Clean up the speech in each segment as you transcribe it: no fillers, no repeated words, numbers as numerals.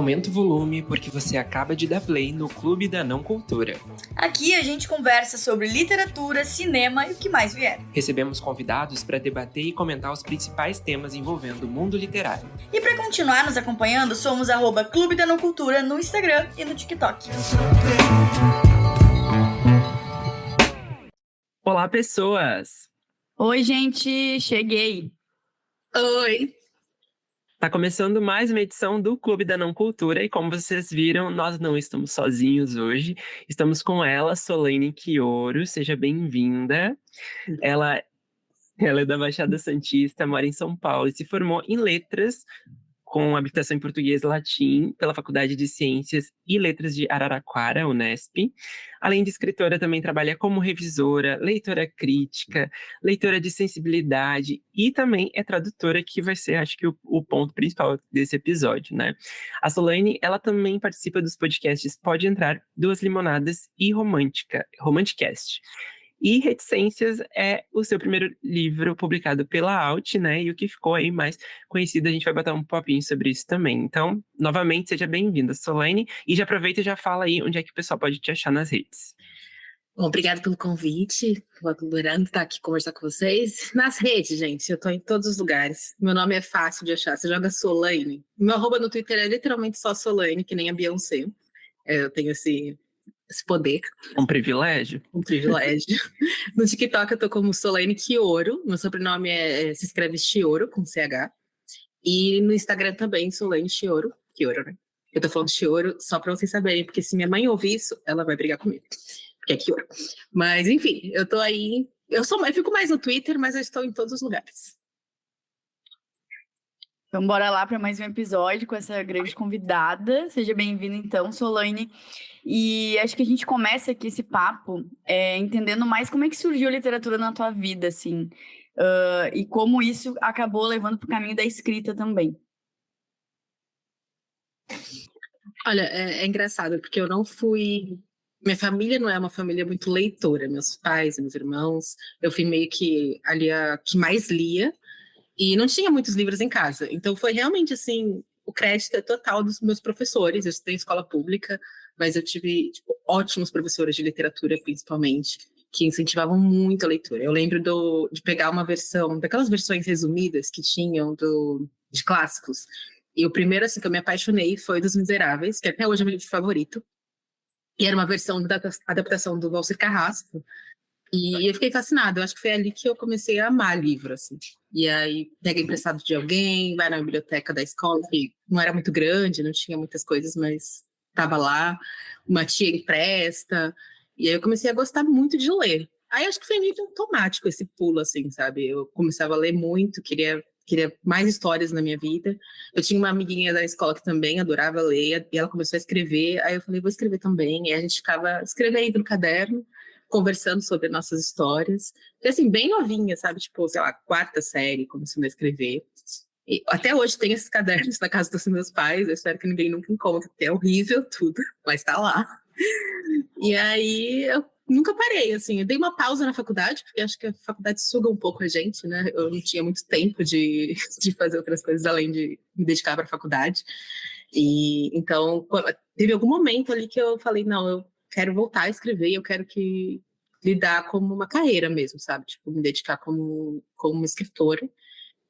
Aumenta o volume porque você acaba de dar play no Clube da Não Cultura. Aqui a gente conversa sobre literatura, cinema e o que mais vier. Recebemos convidados para debater e comentar os principais temas envolvendo o mundo literário. E para continuar nos acompanhando, somos @Clube da Não Cultura no Instagram e no TikTok. Olá, pessoas! Oi, gente! Cheguei! Oi! Tá começando mais uma edição do Clube da Não Cultura e como vocês viram, nós não estamos sozinhos hoje. Estamos com ela, Solane Quioro. Seja bem-vinda. Ela é da Baixada Santista, mora em São Paulo e se formou em Letras com habilitação em Português e Latim pela Faculdade de Ciências e Letras de Araraquara, Unesp. Além de escritora, também trabalha como revisora, leitora crítica, leitora de sensibilidade e também é tradutora, que vai ser, acho que, o ponto principal desse episódio, né? A Solane, ela também participa dos podcasts Pode Entrar, Duas Limonadas e Romanticast. E Reticências é o seu primeiro livro publicado pela Alt, né? E o que ficou aí mais conhecido, a gente vai botar um papinho sobre isso também. Então, novamente, seja bem-vinda, Solane. E já aproveita e já fala aí onde é que o pessoal pode te achar nas redes. Bom, obrigada pelo convite. Estou adorando estar aqui conversar com vocês. Nas redes, gente, eu estou em todos os lugares. Meu nome é fácil de achar. Você joga Solane. Meu arroba no Twitter é literalmente só Solane, que nem a Beyoncé. Eu tenho esse poder. Um privilégio? Um privilégio. No TikTok eu tô como Solane Quioro. Meu sobrenome se escreve Chioro, com CH. E no Instagram também, Solane Chioro. Quioro, né? Eu tô falando Chioro só pra vocês saberem, porque se minha mãe ouvir isso, ela vai brigar comigo. Porque é Quioro. Mas, enfim, eu tô aí... Eu fico mais no Twitter, mas eu estou em todos os lugares. Então, bora lá para mais um episódio com essa grande convidada. Seja bem-vinda, então, Solane. E acho que a gente começa aqui esse papo entendendo mais como é que surgiu a literatura na tua vida, assim, e como isso acabou levando para o caminho da escrita também. Olha, é engraçado, porque eu não fui... Minha família não é uma família muito leitora, meus pais, meus irmãos. Eu fui meio que ali a que mais lia, e não tinha muitos livros em casa. Então foi realmente, assim, o crédito é total dos meus professores. Eu estudei em escola pública, mas eu tive ótimos professores de literatura, principalmente, que incentivavam muito a leitura. Eu lembro de pegar uma versão, daquelas versões resumidas que tinham de clássicos. E o primeiro, assim, que eu me apaixonei foi Dos Miseráveis, que até hoje é meu livro favorito. E era uma versão da adaptação do Valcir Carrasco. E eu fiquei fascinada. Eu acho que foi ali que eu comecei a amar livro, assim. E aí, pega emprestado de alguém, vai na biblioteca da escola, que não era muito grande, não tinha muitas coisas, mas estava lá. Uma tia empresta. E aí eu comecei a gostar muito de ler. Aí acho que foi meio que automático esse pulo, assim, sabe? Eu começava a ler muito, queria mais histórias na minha vida. Eu tinha uma amiguinha da escola que também adorava ler, e ela começou a escrever. Aí eu falei, vou escrever também. E a gente ficava escrevendo no caderno, conversando sobre nossas histórias. E assim, bem novinha, sabe? Tipo, sei lá, quarta série, começando a escrever. E até hoje tem esses cadernos na casa dos meus pais. Eu espero que ninguém nunca encontre, porque é horrível tudo, mas tá lá. E aí eu nunca parei, assim. Eu dei uma pausa na faculdade, porque acho que a faculdade suga um pouco a gente, né? Eu não tinha muito tempo de fazer outras coisas além de me dedicar para a faculdade. E então teve algum momento ali que eu falei, não, eu quero voltar a escrever, eu quero lidar como uma carreira mesmo, sabe? Tipo, me dedicar como uma escritora.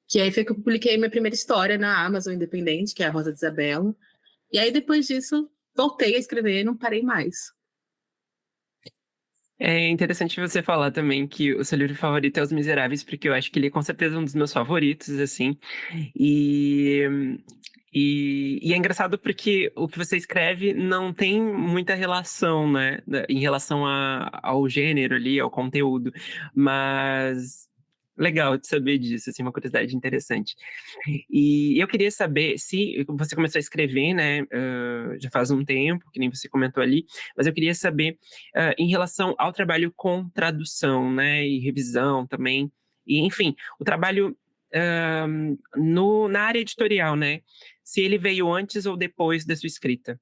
Que aí foi que eu publiquei minha primeira história na Amazon Independente, que é a Rosa de Isabela. E aí depois disso, voltei a escrever e não parei mais. É interessante você falar também que o seu livro favorito é Os Miseráveis, porque eu acho que ele é com certeza um dos meus favoritos, assim. E é engraçado porque o que você escreve não tem muita relação, né, em relação ao gênero ali, ao conteúdo, mas legal de saber disso, assim, uma curiosidade interessante. E eu queria saber se você começou a escrever, né, já faz um tempo, que nem você comentou ali, mas eu queria saber em relação ao trabalho com tradução, né, e revisão também, e enfim, o trabalho na área editorial, né? Se ele veio antes ou depois da sua escrita.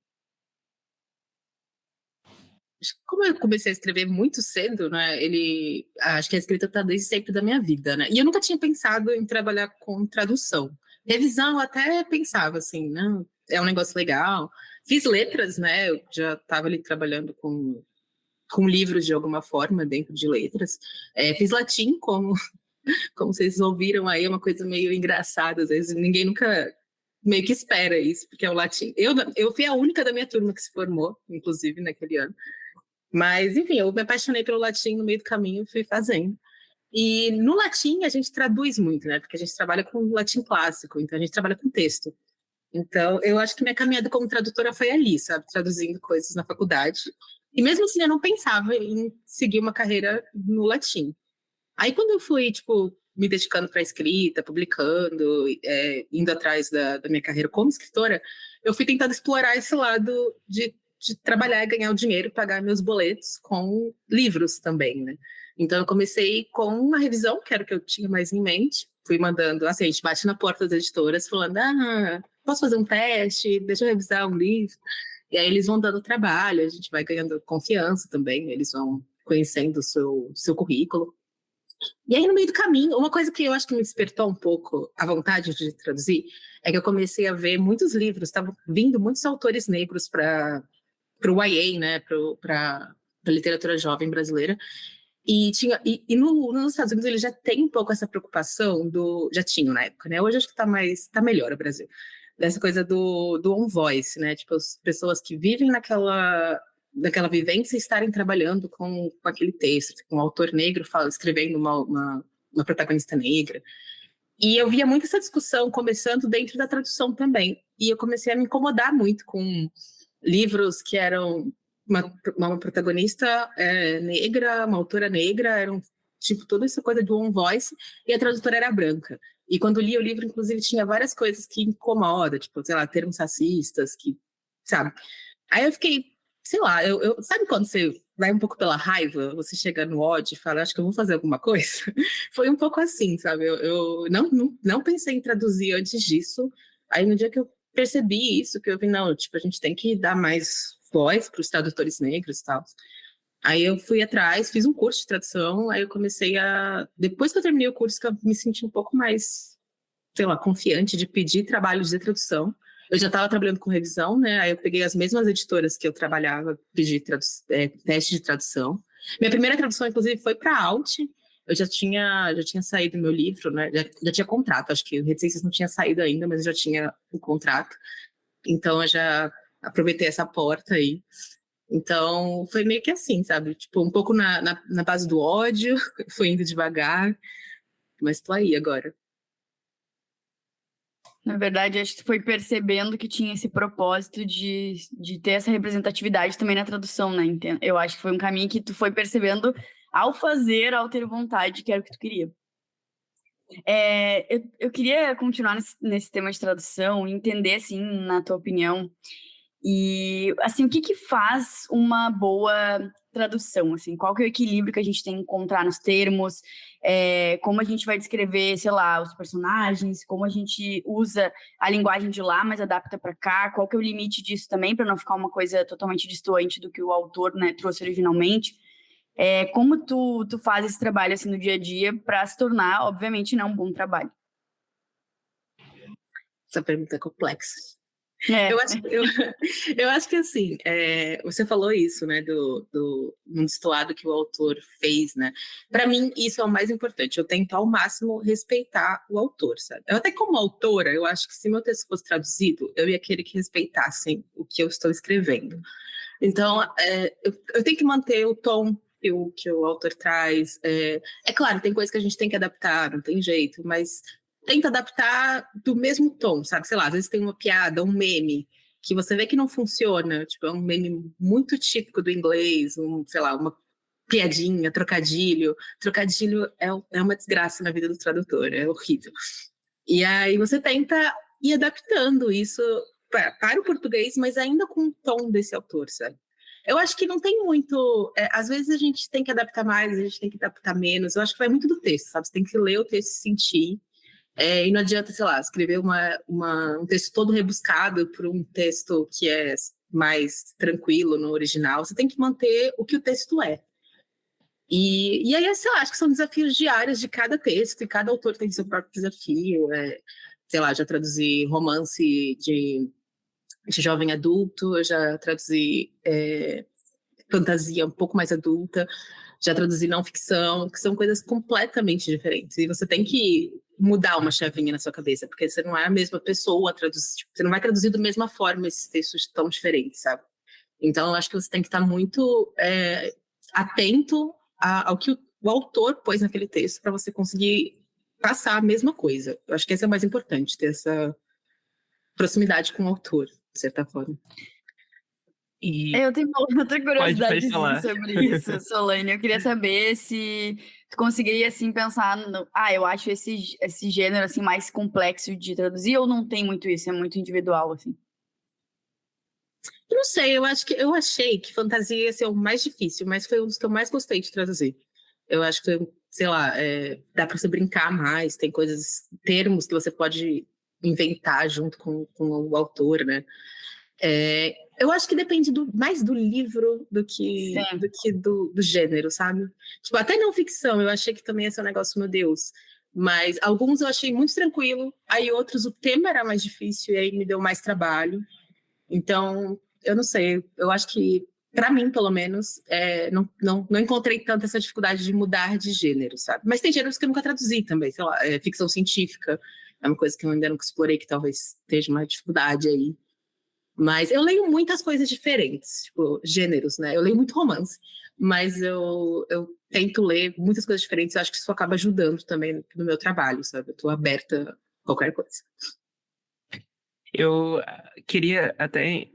Como eu comecei a escrever muito cedo, né? Acho que a escrita está desde sempre da minha vida, né? E eu nunca tinha pensado em trabalhar com tradução. Revisão, eu até pensava assim, não, é um negócio legal. Fiz letras, né? Eu já estava ali trabalhando com livros de alguma forma dentro de letras. Fiz latim, como vocês ouviram aí, é uma coisa meio engraçada. Às vezes ninguém nunca meio que espera isso, porque é o latim. Eu fui a única da minha turma que se formou, inclusive, naquele ano. Mas, enfim, eu me apaixonei pelo latim no meio do caminho e fui fazendo. E no latim a gente traduz muito, né? Porque a gente trabalha com latim clássico, então a gente trabalha com texto. Então, eu acho que minha caminhada como tradutora foi ali, sabe? Traduzindo coisas na faculdade. E mesmo assim, eu não pensava em seguir uma carreira no latim. Aí, quando eu fui, tipo, me dedicando para a escrita, publicando, indo atrás da minha carreira como escritora, eu fui tentando explorar esse lado de trabalhar e ganhar o dinheiro, pagar meus boletos com livros também, né? Então, eu comecei com uma revisão, que era o que eu tinha mais em mente. Fui mandando, assim, a gente bate na porta das editoras, falando, posso fazer um teste? Deixa eu revisar um livro. E aí eles vão dando trabalho, a gente vai ganhando confiança também, eles vão conhecendo o seu currículo. E aí, no meio do caminho, uma coisa que eu acho que me despertou um pouco a vontade de traduzir é que eu comecei a ver muitos livros, estavam vindo muitos autores negros para o YA, né, para a literatura jovem brasileira. E nos Estados Unidos eles já têm um pouco essa preocupação já tinham na época, né? Hoje acho que tá melhor o Brasil. Dessa coisa do on voice, né? Tipo, as pessoas que vivem naquela vivência estarem trabalhando com aquele texto, com um autor negro escrevendo uma protagonista negra. E eu via muito essa discussão começando dentro da tradução também. E eu comecei a me incomodar muito com livros que eram uma protagonista negra, uma autora negra, eram tipo toda essa coisa do on voice, e a tradutora era branca. E quando lia o livro, inclusive, tinha várias coisas que incomodam, tipo, sei lá, termos racistas, sabe? Aí eu fiquei, sei lá, sabe quando você vai um pouco pela raiva, você chega no ódio e fala, acho que eu vou fazer alguma coisa? Foi um pouco assim, sabe? Eu não pensei em traduzir antes disso. Aí no dia que eu percebi isso, que eu vi, não, tipo, a gente tem que dar mais voz para os tradutores negros e tal. Aí eu fui atrás, fiz um curso de tradução, aí eu comecei depois que eu terminei o curso, que eu me senti um pouco mais, sei lá, confiante de pedir trabalhos de tradução. Eu já estava trabalhando com revisão, né? Aí eu peguei as mesmas editoras que eu trabalhava, pedi teste de tradução. Minha primeira tradução, inclusive, foi para a Alt. Eu já tinha saído meu livro, né? Já tinha contrato, acho que o Reticências não tinha saído ainda, mas eu já tinha o contrato. Então eu já aproveitei essa porta aí. Então foi meio que assim, sabe? Tipo, um pouco na base do ódio, foi indo devagar, mas tô aí agora. Na verdade, acho que tu foi percebendo que tinha esse propósito de ter essa representatividade também na tradução, né? Eu acho que foi um caminho que tu foi percebendo ao fazer, ao ter vontade, que era o que tu queria. Eu queria continuar nesse tema de tradução, entender, assim, na tua opinião, e, assim, o que faz uma boa tradução, assim? Qual que é o equilíbrio que a gente tem que encontrar nos termos? Como a gente vai descrever, sei lá, os personagens? Como a gente usa a linguagem de lá, mas adapta para cá? Qual que é o limite disso também, para não ficar uma coisa totalmente distoante do que o autor, né, trouxe originalmente? Como tu faz esse trabalho, assim, no dia a dia para se tornar, obviamente, né, um bom trabalho? Essa pergunta é complexa. É. Eu acho que assim, você falou isso, né, num destoado que o autor fez, né? Para mim, isso é o mais importante. Eu tento ao máximo respeitar o autor, sabe? Eu até como autora, eu acho que se meu texto fosse traduzido, eu ia querer que respeitassem o que eu estou escrevendo. Então, eu tenho que manter o tom que o autor traz. É claro, tem coisas que a gente tem que adaptar, não tem jeito, mas tenta adaptar do mesmo tom, sabe? Sei lá, às vezes tem uma piada, um meme, que você vê que não funciona, tipo, é um meme muito típico do inglês, sei lá, uma piadinha, trocadilho. Trocadilho é uma desgraça na vida do tradutor, é horrível. E aí você tenta ir adaptando isso para o português, mas ainda com o tom desse autor, sabe? Eu acho que não tem muito... às vezes a gente tem que adaptar mais, a gente tem que adaptar menos. Eu acho que vai muito do texto, sabe? Você tem que ler o texto e sentir. E não adianta, sei lá, escrever um texto todo rebuscado por um texto que é mais tranquilo no original. Você tem que manter o que o texto é. E aí, sei lá, acho que são desafios diários de cada texto, e cada autor tem seu próprio desafio. Sei lá, já traduzi romance de jovem adulto, eu já traduzi fantasia um pouco mais adulta, já traduzi não ficção, que são coisas completamente diferentes. E você tem que mudar uma chavinha na sua cabeça, porque você não é a mesma pessoa a traduzir, tipo, você não vai traduzir da mesma forma esses textos tão diferentes, sabe? Então, eu acho que você tem que estar muito atento ao que o autor pôs naquele texto para você conseguir passar a mesma coisa. Eu acho que esse é o mais importante, ter essa proximidade com o autor, de certa forma. E Eu tenho uma outra pode curiosidade falar. sobre isso, Solane. Eu queria saber se tu conseguiria, assim, pensar eu acho esse gênero, assim, mais complexo de traduzir, ou não tem muito isso, é muito individual, assim? Eu não sei, eu achei que fantasia ia ser o mais difícil, mas foi um dos que eu mais gostei de traduzir. Eu acho que, sei lá, dá para você brincar mais, tem coisas, termos que você pode inventar junto com o autor, né? Eu acho que depende mais do livro do que do gênero, sabe? Tipo, até não ficção, eu achei que também ia ser um negócio, meu Deus. Mas alguns eu achei muito tranquilo, aí outros o tema era mais difícil e aí me deu mais trabalho. Então, eu não sei, eu acho que, para mim, pelo menos, não encontrei tanta essa dificuldade de mudar de gênero, sabe? Mas tem gêneros que eu nunca traduzi também, sei lá, ficção científica, é uma coisa que eu ainda nunca explorei, que talvez esteja uma dificuldade aí. Mas eu leio muitas coisas diferentes, tipo, gêneros, né? Eu leio muito romance, mas eu tento ler muitas coisas diferentes, eu acho que isso acaba ajudando também no meu trabalho, sabe? Eu tô aberta a qualquer coisa. Eu queria até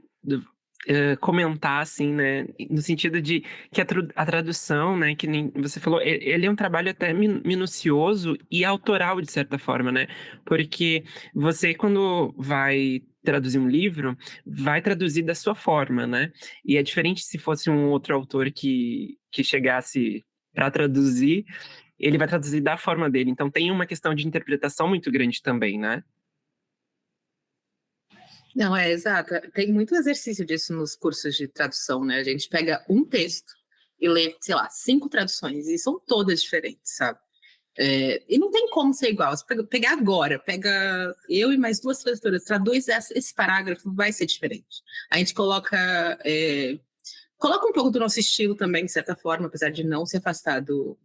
comentar, assim, né, no sentido de que a tradução, né, que nem você falou, ele é um trabalho até minucioso e autoral, de certa forma, né, porque você, quando vai traduzir um livro, vai traduzir da sua forma, né, e é diferente se fosse um outro autor que chegasse para traduzir, ele vai traduzir da forma dele, então tem uma questão de interpretação muito grande também, né? Não, exato. Tem muito exercício disso nos cursos de tradução, né? A gente pega um texto e lê, sei lá, 5 traduções, e são todas diferentes, sabe? E não tem como ser igual. Se pegar agora, pega eu e mais 2 tradutoras, traduz esse parágrafo, vai ser diferente. A gente coloca um pouco do nosso estilo também, de certa forma, apesar de não se afastar do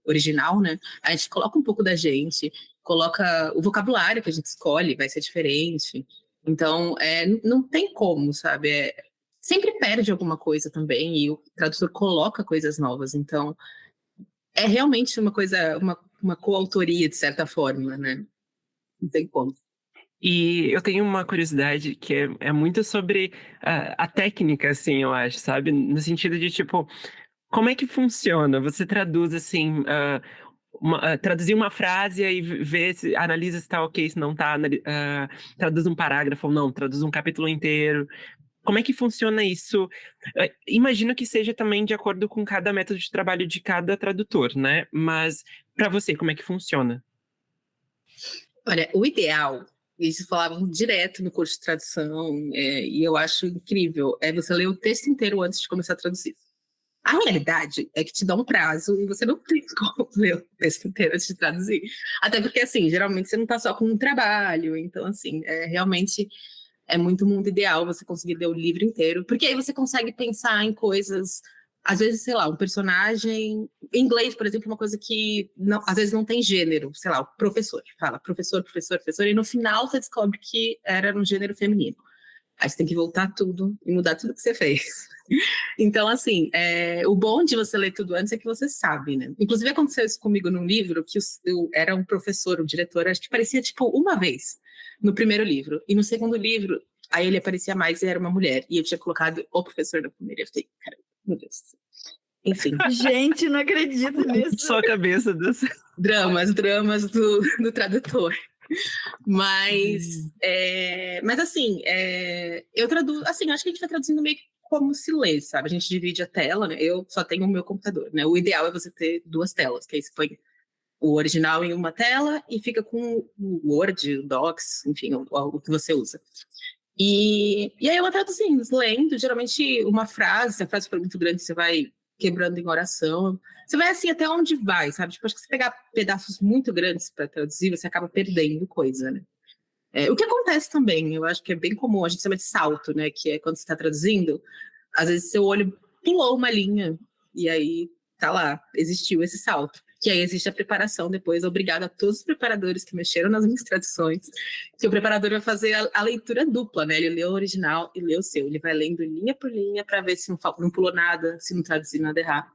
original, né? A gente coloca um pouco da gente, coloca o vocabulário que a gente escolhe, vai ser diferente. Então, não tem como, sabe? Sempre perde alguma coisa também e o tradutor coloca coisas novas. Então, é realmente uma coisa, uma coautoria, de certa forma, né? Não tem como. E eu tenho uma curiosidade que é muito sobre a técnica, assim, eu acho, sabe? No sentido de, tipo, como é que funciona? Você traduz, assim, traduzir uma frase e vê analisa se tá ok, se não tá, traduz um parágrafo ou não, traduz um capítulo inteiro. Como é que funciona isso? Imagino que seja também de acordo com cada método de trabalho de cada tradutor, né? Mas para você, como é que funciona? Olha, o ideal, eles falavam direto no curso de tradução, e eu acho incrível, é você ler o texto inteiro antes de começar a traduzir. A realidade é que te dá um prazo e você não tem como ler o texto inteiro antes de traduzir. Até porque, assim, geralmente você não está só com um trabalho, então, assim, realmente é muito mundo ideal você conseguir ler o livro inteiro, porque aí você consegue pensar em coisas, às vezes, sei lá, um personagem, em inglês, por exemplo, uma coisa que às vezes não tem gênero, sei lá, o professor, fala professor, professor, professor, e no final você descobre que era no gênero feminino. Aí você tem que voltar tudo e mudar tudo que você fez. Então, assim, o bom de você ler tudo antes é que você sabe, né? Inclusive aconteceu isso comigo num livro que eu era um professor, o diretor, acho que parecia tipo uma vez no primeiro livro. E no segundo livro, aí ele aparecia mais e era uma mulher. E eu tinha colocado o professor no primeiro. Eu fiquei, cara, meu Deus. Enfim. Gente, não acredito nisso. Só a cabeça dessa. Dramas do tradutor. Mas assim, eu traduzo, assim, acho que a gente vai traduzindo meio que como se lê, sabe? A gente divide a tela, né? Eu só tenho o meu computador, né? O ideal é você ter 2 telas, que aí você põe o original em uma tela e fica com o Word, o Docs, enfim, o que você usa. E aí eu vou traduzindo, lendo, geralmente uma frase, se a frase for muito grande, você vai quebrando em oração. Você vai assim até onde vai, sabe? Tipo, acho que se pegar pedaços muito grandes para traduzir, você acaba perdendo coisa, né? O que acontece também, eu acho que é bem comum, a gente chama de salto, né? Que é quando você está traduzindo, às vezes seu olho pulou uma linha e aí tá lá, existiu esse salto. Que aí existe a preparação depois, obrigada a todos os preparadores que mexeram nas minhas traduções, que o preparador vai fazer a leitura dupla, né? Ele lê o original e lê o seu. Ele vai lendo linha por linha para ver se não pulou nada, se não traduziu nada errado.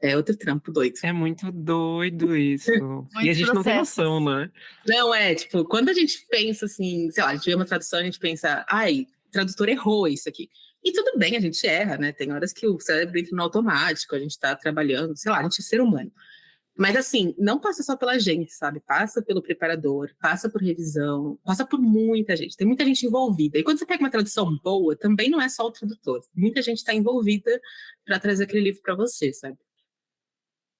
É outro trampo doido. É muito doido isso. E a Muitos gente não tem processos. noção, né? Não, tipo, quando a gente pensa assim, sei lá, a gente vê uma tradução, a gente pensa, ai, o tradutor errou isso aqui. E tudo bem, a gente erra, né? Tem horas que o cérebro entra no automático, a gente tá trabalhando, sei lá, a gente é ser humano. Mas assim, não passa só pela gente, sabe? Passa pelo preparador, passa por revisão, passa por muita gente. Tem muita gente envolvida. E quando você pega uma tradução boa, também não é só o tradutor. Muita gente está envolvida para trazer aquele livro para você, sabe?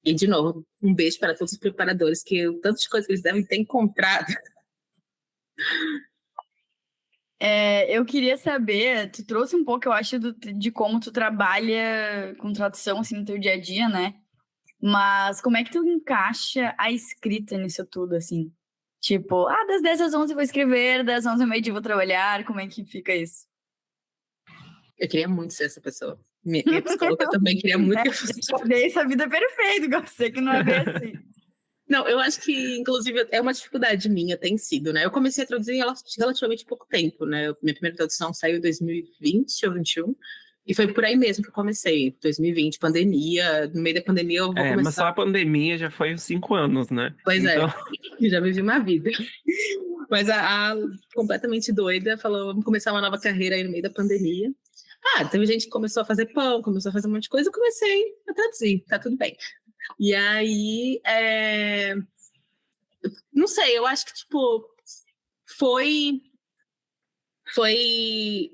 E, de novo, um beijo para todos os preparadores, que o tanto de coisa que eles devem ter encontrado. Eu queria saber, tu trouxe um pouco, eu acho, de como tu trabalha com tradução, assim, no teu dia a dia, né? Mas como é que tu encaixa a escrita nisso tudo, assim? Tipo, das 10 às 11 vou escrever, das 11 ao meio-dia vou trabalhar, como é que fica isso? Eu queria muito ser essa pessoa. Minha psicóloga também queria muito que eu fosse. Essa vida é perfeita, eu sei que não é bem assim. Não, eu acho que, inclusive, é uma dificuldade minha, tem sido, né? Eu comecei a traduzir em relativamente pouco tempo, né? Minha primeira tradução saiu em 2020 ou 2021, e foi por aí mesmo que eu comecei, 2020, pandemia, no meio da pandemia eu vou começar... Mas só a pandemia já foi uns 5 anos, né? Pois então... já vivi uma vida. Mas a completamente doida falou, vamos começar uma nova carreira aí no meio da pandemia. Teve gente que começou a fazer pão, começou a fazer um monte de coisa, eu comecei a traduzir, tá tudo bem. E aí, não sei, eu acho que, tipo, foi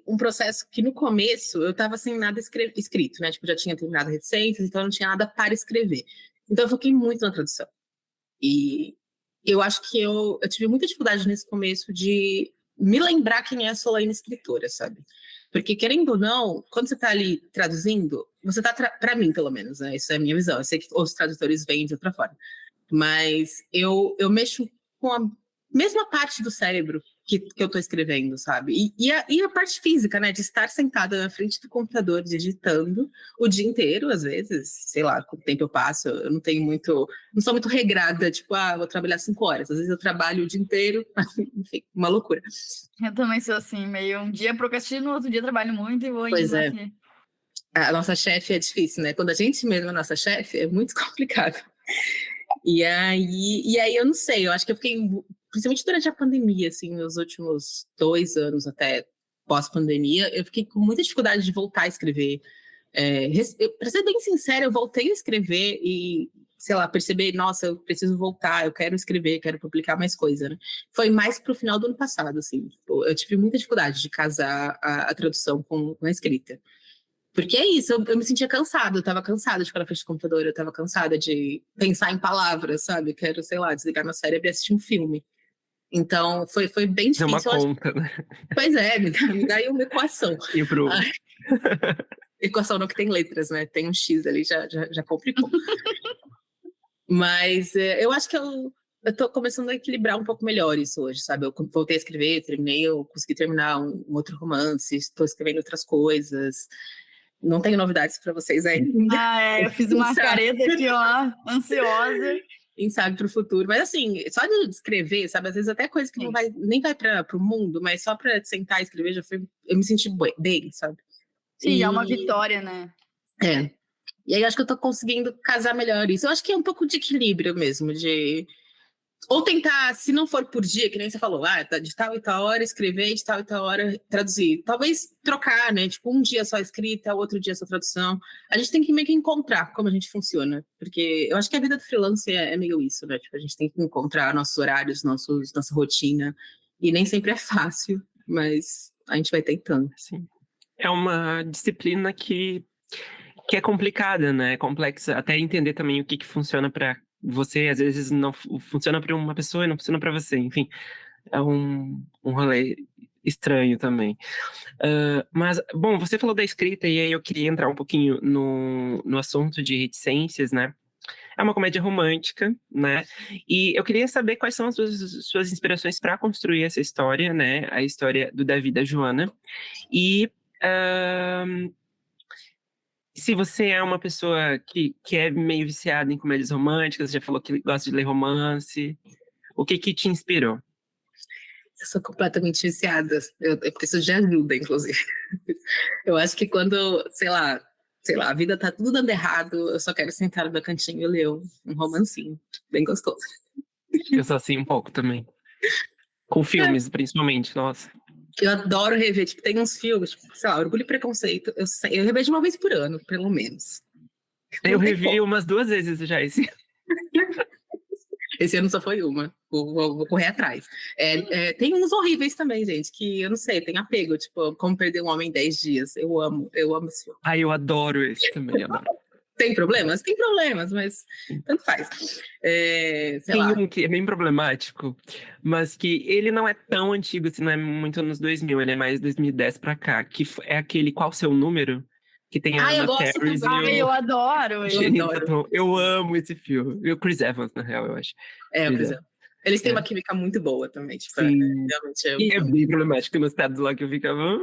um processo que no começo eu tava sem nada escrito, né? Tipo, já tinha terminado reticências, então não tinha nada para escrever. Então eu foquei muito na tradução. E eu acho que eu tive muita dificuldade nesse começo de me lembrar quem é a Solange escritora, sabe? Porque, querendo ou não, quando você está ali traduzindo, você está, para mim, pelo menos, né? Isso é a minha visão. Eu sei que outros tradutores veem de outra forma. Mas eu mexo com a mesma parte do cérebro que eu estou escrevendo, sabe? E a parte física, né? De estar sentada na frente do computador, digitando o dia inteiro, às vezes. Sei lá, com o tempo eu passo, eu não sou muito regrada, tipo, vou trabalhar 5 horas. Às vezes eu trabalho o dia inteiro, enfim, uma loucura. Eu também sou assim, meio um dia procrastino, outro dia trabalho muito e vou indo. Pois é. Assim. A nossa chefe é difícil, né? Quando a gente mesmo é nossa chefe, é muito complicado. E aí eu não sei, eu acho que eu fiquei, principalmente durante a pandemia, assim, nos últimos 2 anos até pós-pandemia, eu fiquei com muita dificuldade de voltar a escrever. Para ser bem sincera, eu voltei a escrever e, sei lá, perceber, nossa, eu preciso voltar, eu quero escrever, quero publicar mais coisa, né? Foi mais pro final do ano passado, assim. Tipo, eu tive muita dificuldade de casar a tradução com a escrita. Porque é isso, eu me sentia cansada, eu tava cansada de ficar na frente do computador, eu tava cansada de pensar em palavras, sabe? Quero, sei lá, desligar meu cérebro e assistir um filme. Então, foi bem difícil. É uma conta, né? Pois é, me dá aí uma equação. E pro... Equação não que tem letras, né? Tem um X ali, já complicou. Mas eu acho que eu tô começando a equilibrar um pouco melhor isso hoje, sabe? Eu voltei a escrever, eu consegui terminar um outro romance, estou escrevendo outras coisas. Não tenho novidades para vocês ainda. Eu fiz uma careta aqui, ó, ansiosa. Quem sabe para o futuro. Mas assim, só de escrever, sabe? Às vezes até coisa que nem vai para o mundo, mas só para sentar e escrever eu me senti bem, sabe? Sim, é uma vitória, né? E aí eu acho que eu tô conseguindo casar melhor isso. Eu acho que é um pouco de equilíbrio mesmo, de... Ou tentar, se não for por dia, que nem você falou, de tal e tal hora escrever, de tal e tal hora traduzir. Talvez trocar, né? Tipo, um dia só escrita, outro dia só tradução. A gente tem que meio que encontrar como a gente funciona. Porque eu acho que a vida do freelance é meio isso, né? Tipo, a gente tem que encontrar nossos horários, nossa rotina. E nem sempre é fácil, mas a gente vai tentando. Sim. É uma disciplina que é complicada, né? É complexa. Até entender também o que funciona para você, às vezes não funciona para uma pessoa e não funciona para você. Enfim, é um rolê estranho também. Mas, bom, você falou da escrita e aí eu queria entrar um pouquinho no assunto de reticências, né? É uma comédia romântica, né? E eu queria saber quais são as suas inspirações para construir essa história, né? A história do Davi e da Joana. E se você é uma pessoa que é meio viciada em comédias românticas, você já falou que gosta de ler romance, o que te inspirou? Eu sou completamente viciada. Eu preciso de ajuda, inclusive. Eu acho que quando, sei lá, a vida tá tudo dando errado, eu só quero sentar no meu cantinho e ler um romancinho. Bem gostoso. Eu sou assim um pouco também. Com filmes, principalmente, nossa. Eu adoro rever, tipo, tem uns filmes, tipo, sei lá, Orgulho e Preconceito, eu revejo uma vez por ano, pelo menos. Eu revi umas 2 vezes já esse. Esse ano só foi uma, vou correr atrás. Tem uns horríveis também, gente, que eu não sei, tem apego, tipo, Como Perder um Homem em 10 Dias, eu amo esse filme. Ai, eu adoro esse também, adoro. Tem problemas? Tem problemas, mas tanto faz. Sei lá. Tem um que é bem problemático, mas que ele não é tão antigo, assim, não é muito anos 2000, ele é mais 2010 pra cá, que é aquele Qual o Seu Número? Que tem a Eu Anna gosto Faris também. e Eu o adoro. Channing Tatum. Eu amo esse filme. E o Chris Evans, na real, eu acho. Por exemplo. Eles têm É. uma química muito boa também. Tipo, Sim. realmente E é bem problemático, nos pedaços lá que eu ficava...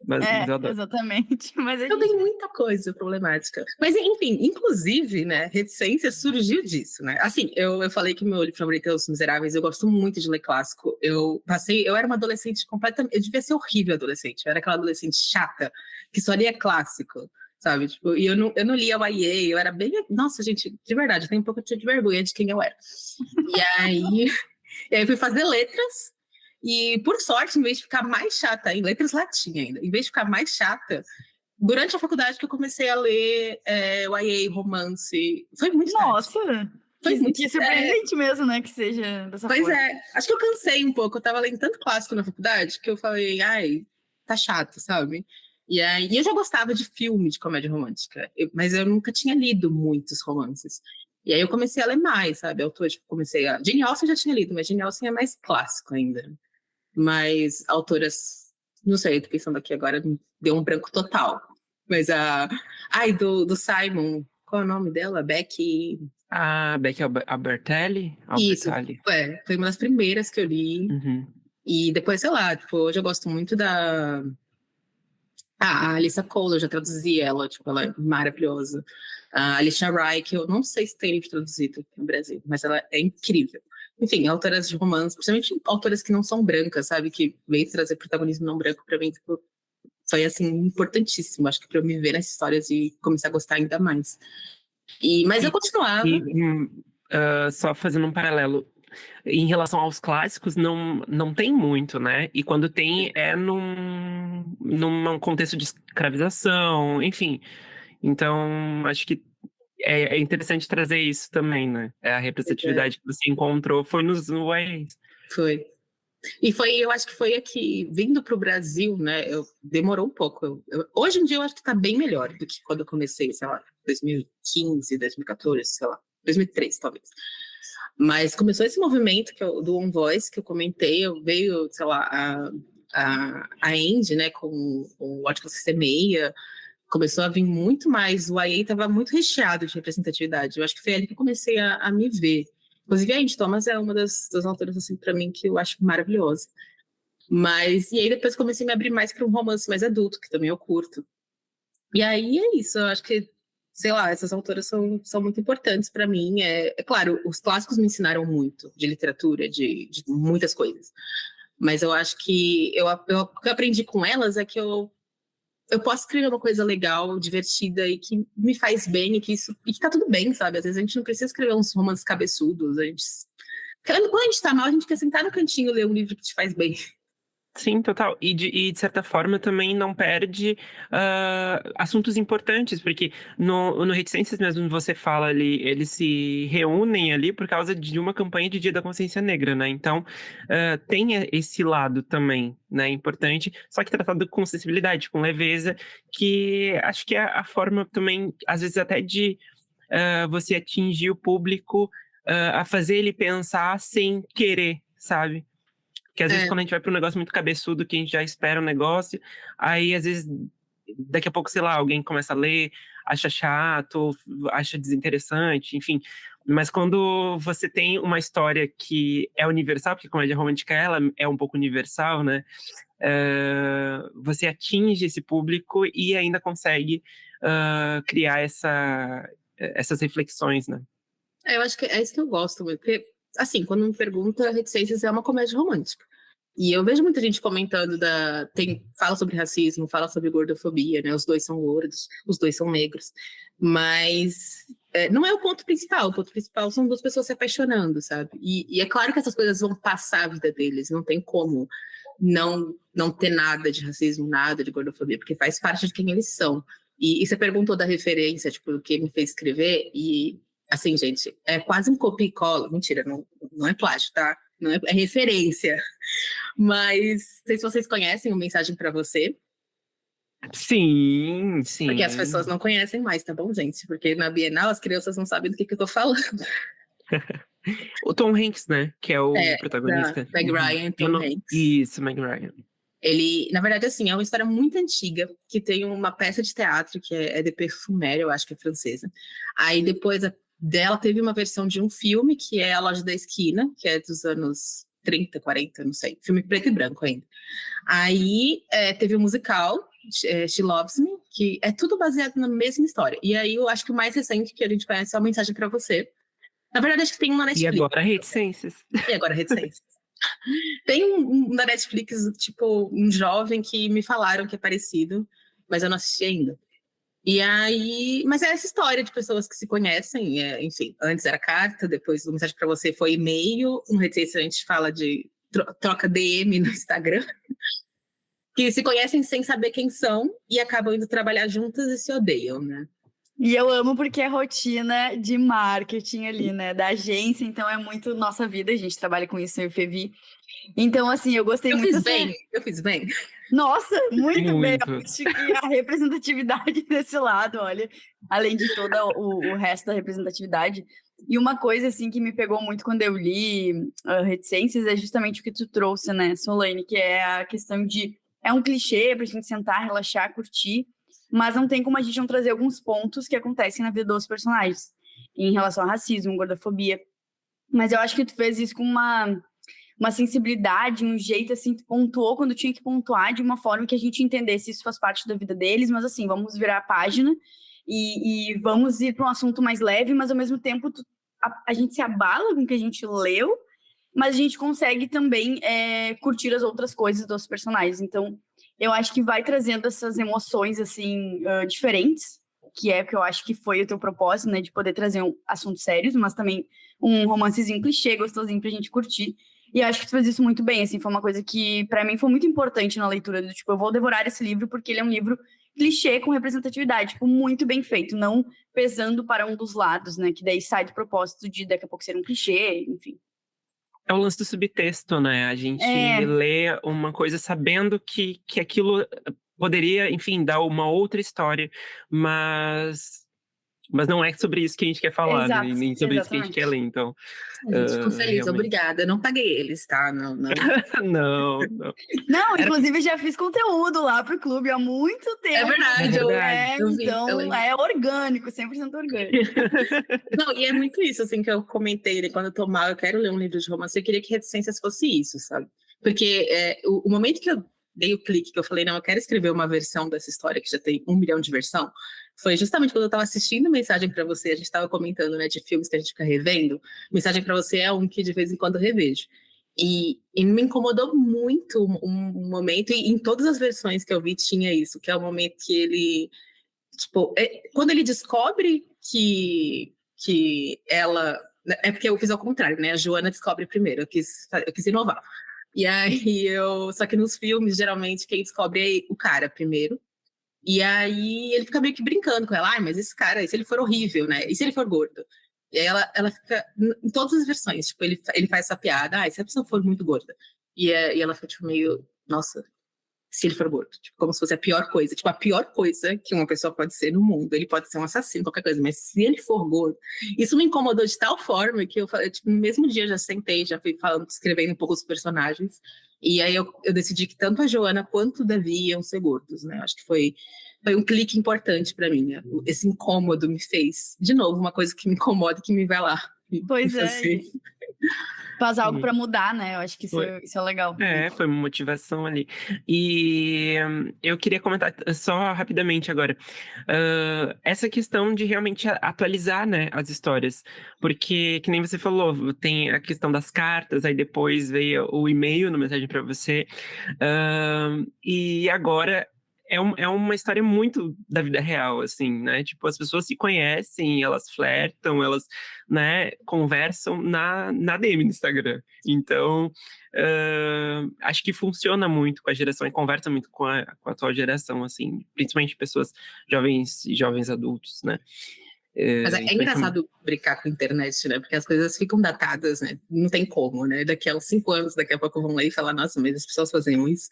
Mas eu adoro. Exatamente. Mas Eu tenho muita coisa problemática. Mas, enfim, inclusive, né, reticência surgiu disso, né? Assim, eu falei que meu livro favorito é Os Miseráveis, eu gosto muito de ler clássico. Eu era uma adolescente completamente... Eu devia ser horrível adolescente. Eu era aquela adolescente chata, que só lia clássico, sabe? Tipo, e eu não lia YA, eu era bem... Nossa, gente, de verdade, eu tenho um pouco de vergonha de quem eu era. E aí eu fui fazer letras, e por sorte, em vez de ficar mais chata, em letras latim ainda, em vez de ficar mais chata, durante a faculdade que eu comecei a ler YA, romance, foi muito Nossa! Foi muito que surpreendente mesmo, né, que seja dessa Pois forma. Acho que eu cansei um pouco, eu tava lendo tanto clássico na faculdade, que eu falei, ai, tá chato, sabe? E aí eu já gostava de filme de comédia romântica, mas eu nunca tinha lido muitos romances. E aí eu comecei a ler mais, sabe? Jane Austen eu já tinha lido, mas Jane Austen é mais clássico ainda. Mas autoras, não sei, tô pensando aqui agora, deu um branco total. Mas do Simon, qual é o nome dela? Becky... Becky Albertalli? Isso, foi uma das primeiras que eu li. Uhum. E depois, sei lá, tipo, hoje eu gosto muito da... a Alyssa Cole, eu já traduzi ela, tipo, ela é maravilhosa. A Alicia Wright, que eu não sei se tem livro traduzido aqui no Brasil, mas ela é incrível. Enfim, autoras de romance, principalmente autoras que não são brancas, sabe? Que veio trazer protagonismo não branco pra mim, tipo, foi, assim, importantíssimo, acho que pra eu me ver nessas histórias e começar a gostar ainda mais. Mas eu continuava... Só fazendo um paralelo, em relação aos clássicos, não tem muito, né? E quando tem, é num contexto de escravização, enfim. Então, acho que é interessante trazer isso também, né? A representatividade que você encontrou foi nos YAs. Foi. E eu acho que foi aqui, vindo para o Brasil, né? Demorou um pouco. Hoje em dia eu acho que está bem melhor do que quando eu comecei, sei lá, 2015, 2014, sei lá, 2003 talvez. Mas começou esse movimento do On Voice que eu comentei, veio, sei lá, a Andy, né, com o Ótica Sistemeia, começou a vir muito mais, o YA estava muito recheado de representatividade. Eu acho que foi ali que eu comecei a me ver. Inclusive, a Andy Thomas é uma das autoras, assim, para mim, que eu acho maravilhosa. E aí depois comecei a me abrir mais para um romance mais adulto, que também eu curto. E aí é isso, eu acho que, sei lá, essas autoras são muito importantes para mim. É claro, os clássicos me ensinaram muito de literatura, de muitas coisas. Mas eu acho que o que eu aprendi com elas é que eu posso escrever uma coisa legal, divertida e que me faz bem e que tá tudo bem, sabe? Às vezes a gente não precisa escrever uns romances cabeçudos. Quando a gente tá mal, a gente quer sentar no cantinho e ler um livro que te faz bem. Sim, total. E de certa forma também não perde assuntos importantes, porque no Reticências mesmo você fala ali, eles se reúnem ali por causa de uma campanha de Dia da Consciência Negra, né? Então tem esse lado também, né, importante, só que tratado com sensibilidade, com leveza, que acho que é a forma também, às vezes até de você atingir o público, a fazer ele pensar sem querer, sabe? Porque às vezes quando a gente vai para um negócio muito cabeçudo, que a gente já espera um negócio, aí às vezes, daqui a pouco, sei lá, alguém começa a ler, acha chato, acha desinteressante, enfim. Mas quando você tem uma história que é universal, porque a comédia romântica ela é um pouco universal, né? Você atinge esse público e ainda consegue criar essas reflexões, né? Eu acho que é isso que eu gosto, porque, assim, quando me pergunta, Reticências é uma comédia romântica. E eu vejo muita gente comentando fala sobre racismo, fala sobre gordofobia, né? Os dois são gordos, os dois são negros. Mas não é o ponto principal. O ponto principal são duas pessoas se apaixonando, sabe? E é claro que essas coisas vão passar a vida deles. Não tem como não ter nada de racismo, nada de gordofobia, porque faz parte de quem eles são. E você perguntou da referência, tipo, o que me fez escrever, e assim, gente, é quase um copia e cola. Mentira, não é plágio, tá? Não é referência. Mas não sei se vocês conhecem o Mensagem para Você. Sim, sim. Porque as pessoas não conhecem mais, tá bom, gente? Porque na Bienal as crianças não sabem do que eu tô falando. O Tom Hanks, né? Que é o protagonista. Meg Ryan e Tom Hanks. Isso, Meg Ryan. Ele, na verdade, assim, é uma história muito antiga, que tem uma peça de teatro que é de Parfumère, eu acho que é francesa. Aí depois dela teve uma versão de um filme, que é A Loja da Esquina, que é dos anos 30, 40, não sei. Filme preto e branco ainda. Aí teve o musical, She Loves Me, que é tudo baseado na mesma história. E aí eu acho que o mais recente que a gente conhece é A Mensagem para Você. Na verdade, acho que tem um na Netflix. E agora Reticências. Tem um na Netflix, tipo, um jovem que me falaram que é parecido, mas eu não assisti ainda. E aí, mas é essa história de pessoas que se conhecem, enfim, antes era carta, depois o Mensagem para Você foi e-mail, no Reticências a gente fala de troca DM no Instagram, que se conhecem sem saber quem são e acabam indo trabalhar juntas e se odeiam, né? E eu amo porque é rotina de marketing ali, né? Da agência, então é muito nossa vida, a gente trabalha com isso no FEVI. Então, assim, eu gostei muito. Eu fiz bem. Nossa, muito bem. Eu acho que a representatividade desse lado, olha, além de todo o resto da representatividade. E uma coisa, assim, que me pegou muito quando eu li Reticências é justamente o que tu trouxe, né, Solange, que é a questão de... É um clichê pra gente sentar, relaxar, curtir, mas não tem como a gente não trazer alguns pontos que acontecem na vida dos personagens, em relação ao racismo, gordofobia. Mas eu acho que tu fez isso com uma sensibilidade, um jeito, assim, tu pontuou quando tinha que pontuar, de uma forma que a gente entendesse isso faz parte da vida deles, mas assim, vamos virar a página e vamos ir para um assunto mais leve, mas ao mesmo tempo a gente se abala com o que a gente leu, mas a gente consegue também curtir as outras coisas dos personagens. Então, eu acho que vai trazendo essas emoções, assim, diferentes, que é o que eu acho que foi o teu propósito, né, de poder trazer assuntos sérios, mas também um romancezinho clichê, gostosinho pra gente curtir. E eu acho que tu fez isso muito bem, assim, foi uma coisa que pra mim foi muito importante na leitura, do tipo, eu vou devorar esse livro porque ele é um livro clichê com representatividade, tipo, muito bem feito, não pesando para um dos lados, né, que daí sai do propósito de daqui a pouco ser um clichê, enfim. É o lance do subtexto, né? A gente lê uma coisa sabendo que aquilo poderia, enfim, dar uma outra história, mas não é sobre isso que a gente quer falar, né? Nem sobre isso que a gente quer ler, então... A gente ficou feliz, realmente. Obrigada. Não paguei eles, tá? Não. Não. Não, inclusive já fiz conteúdo lá pro clube há muito tempo. É verdade. Então, é orgânico, 100% orgânico. Não, e é muito isso, assim, que eu comentei, né? Quando eu tô mal, eu quero ler um livro de romance, eu queria que Reticências fosse isso, sabe? Porque o momento que eu dei o clique, que eu falei, não, eu quero escrever uma versão dessa história, que já tem 1 milhão de versão, foi justamente quando eu estava assistindo Mensagem para Você, a gente estava comentando, né, de filmes que a gente fica revendo. Mensagem para Você é um que de vez em quando eu revejo. E me incomodou muito um momento, e em todas as versões que eu vi tinha isso, que é o momento que ele, tipo, quando ele descobre que ela... É porque eu fiz ao contrário, né? A Joana descobre primeiro, eu quis inovar. E aí só que nos filmes, geralmente, quem descobre é o cara primeiro. E aí ele fica meio que brincando com ela, mas esse cara, e se ele for horrível, né? E se ele for gordo? E aí ela fica, em todas as versões, tipo, ele faz essa piada, e se a pessoa for muito gorda? E ela fica, tipo, meio, nossa, se ele for gordo, tipo, como se fosse a pior coisa. Tipo, a pior coisa que uma pessoa pode ser no mundo. Ele pode ser um assassino, qualquer coisa, mas se ele for gordo... Isso me incomodou de tal forma que eu tipo, no mesmo dia eu já sentei, já fui falando, escrevendo um pouco os personagens. E aí eu decidi que tanto a Joana quanto o Davi iam ser gordos, né? Acho que foi foi um clique importante para mim, né? Esse incômodo me fez, de novo, uma coisa que me incomoda e que me vai lá. Pois é, fazer. faz algo Sim. para mudar, né? Eu acho que isso é legal. Foi uma motivação ali. E eu queria comentar só rapidamente agora. Essa questão de realmente atualizar, né, as histórias. Porque, que nem você falou, tem a questão das cartas, aí depois veio o e-mail no mensagem para você. E agora é uma história muito da vida real, assim, né? Tipo, as pessoas se conhecem, elas flertam, elas, né, conversam na DM do Instagram. Então, acho que funciona muito com a geração e conversa muito com a atual geração, assim, principalmente pessoas jovens e jovens adultos, né? Mas é engraçado brincar com a internet, né? Porque as coisas ficam datadas, né? Não tem como, né? Daqui a uns 5 anos, daqui a pouco vão ler e falar, nossa, mas as pessoas faziam isso.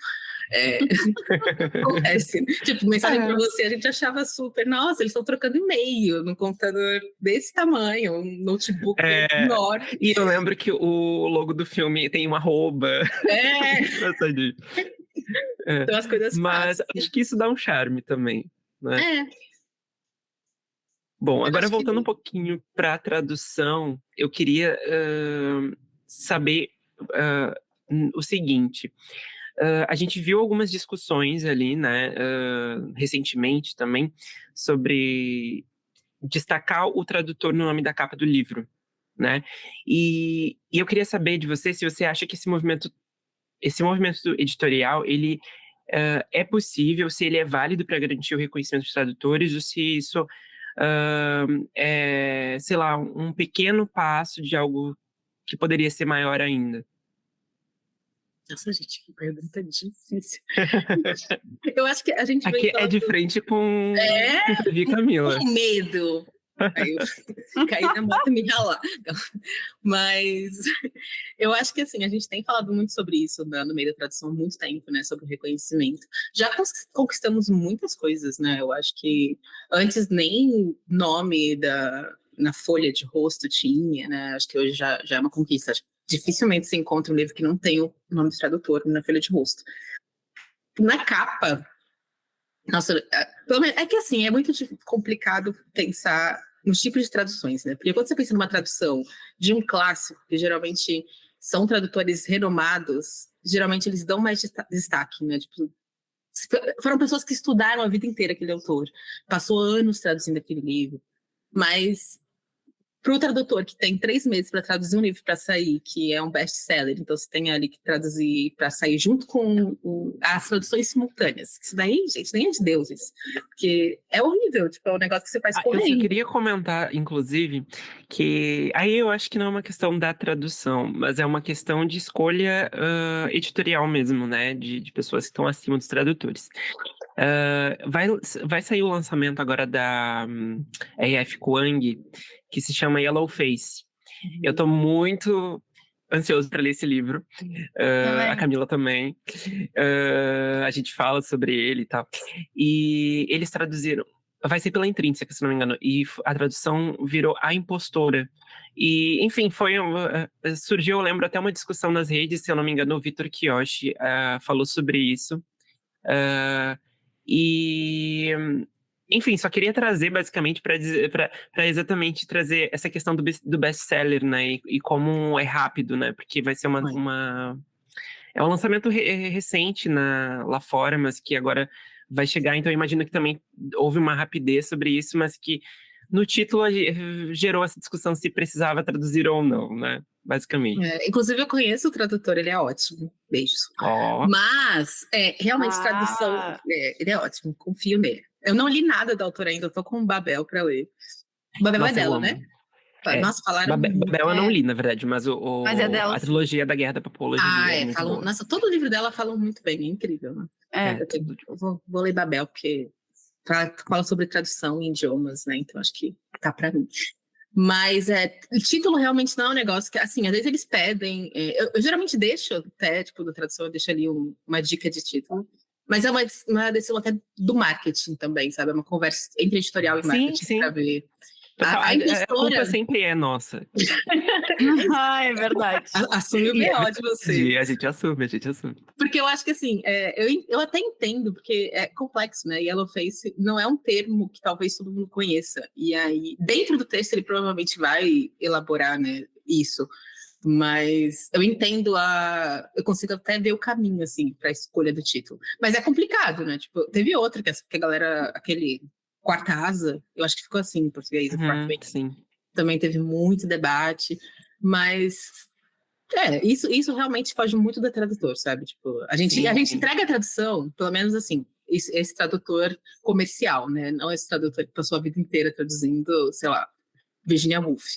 Acontece, né? Tipo, mensagem pra você, a gente achava super, nossa, eles estão trocando e-mail num computador desse tamanho, um notebook enorme. E eu lembro que o logo do filme tem um arroba. Então as coisas Mas passam. acho que isso dá um charme também, né? Bom, Eu agora acho que voltando um pouquinho para a tradução, eu queria saber o seguinte. A gente viu algumas discussões ali, né, recentemente também, sobre destacar o tradutor no nome da capa do livro, né? E eu queria saber de você se você acha que esse movimento editorial, ele é possível, se ele é válido para garantir o reconhecimento dos tradutores, ou se isso é, sei lá, um pequeno passo de algo que poderia ser maior ainda. Nossa, gente, que pergunta difícil. Eu acho que a gente aqui é de frente com Davi e Camila. Com medo. Aí eu caí na moto e me ralar. Mas eu acho que assim, a gente tem falado muito sobre isso no meio da tradução há muito tempo, né? Sobre o reconhecimento. Já conquistamos muitas coisas, né? Eu acho que antes nem nome na folha de rosto tinha, né? Acho que hoje já é uma conquista. Dificilmente se encontra um livro que não tem o nome do tradutor na folha de rosto. Na capa, nossa, é que assim, é muito complicado pensar nos tipos de traduções, né? Porque quando você pensa numa tradução de um clássico, que geralmente são tradutores renomados, geralmente eles dão mais destaque, né? Tipo, foram pessoas que estudaram a vida inteira aquele autor, passou anos traduzindo aquele livro, mas para o tradutor que tem 3 meses para traduzir um livro para sair, que é um best-seller, então você tem ali que traduzir para sair junto com as traduções simultâneas. Isso daí, gente, nem é de deuses. Porque é horrível, tipo, é um negócio que você faz correndo. Eu queria comentar, inclusive, que aí eu acho que não é uma questão da tradução, mas é uma questão de escolha editorial mesmo, né? De pessoas que estão acima dos tradutores. Vai sair o lançamento agora da A.F. Kuang, que se chama Yellow Face. Eu tô muito ansioso para ler esse livro. A Camila também. A gente fala sobre ele e tal. E eles traduziram. Vai ser pela Intrínseca, se não me engano. E a tradução virou A Impostora. E, enfim, surgiu, eu lembro, até uma discussão nas redes, se eu não me engano, o Vitor Kiyoshi falou sobre isso. Enfim, só queria trazer basicamente para exatamente trazer essa questão do best-seller, né? E como é rápido, né? Porque vai ser é um lançamento recente lá fora, mas que agora vai chegar. Então eu imagino que também houve uma rapidez sobre isso, mas que no título gerou essa discussão se precisava traduzir ou não, né? Basicamente. Inclusive eu conheço o tradutor, ele é ótimo. Beijos. Mas, realmente, tradução, ele é ótimo, confio nele. Eu não li nada da autora ainda, eu tô com o Babel pra ler. O Babel é dela, né? Nossa, falaram... Babel eu não li, na verdade, mas Mas é dela. A trilogia da Guerra da Papoula é muito boa. Nossa, todo o livro dela falam muito bem, é incrível, né? Eu vou ler Babel, porque fala sobre tradução em idiomas, né? Então acho que tá pra mim. Mas o título realmente não é um negócio que, assim, às vezes eles pedem... eu geralmente deixo até, tipo, da tradução, eu deixo ali uma dica de título. Mas é uma decisão até do marketing também, sabe? É uma conversa entre editorial e marketing pra ver. A A impostora culpa sempre é nossa. Ah, é verdade. assume o B.O. de você. A gente assume, a gente assume. Porque eu acho que, assim, eu até entendo, porque é complexo, né? Yellowface não é um termo que talvez todo mundo conheça. E aí, dentro do texto, ele provavelmente vai elaborar, né, isso. Mas eu entendo eu consigo até ver o caminho, assim, para a escolha do título. Mas é complicado, né? Tipo, teve outra que a galera, aquele Quarta Asa, eu acho que ficou assim em português, o Fourth Way, Sim. também teve muito debate, mas isso realmente foge muito do tradutor, sabe? Tipo, a gente Sim. entrega a tradução, pelo menos assim, esse tradutor comercial, né? Não esse tradutor que passou a vida inteira traduzindo, sei lá, Virginia Woolf.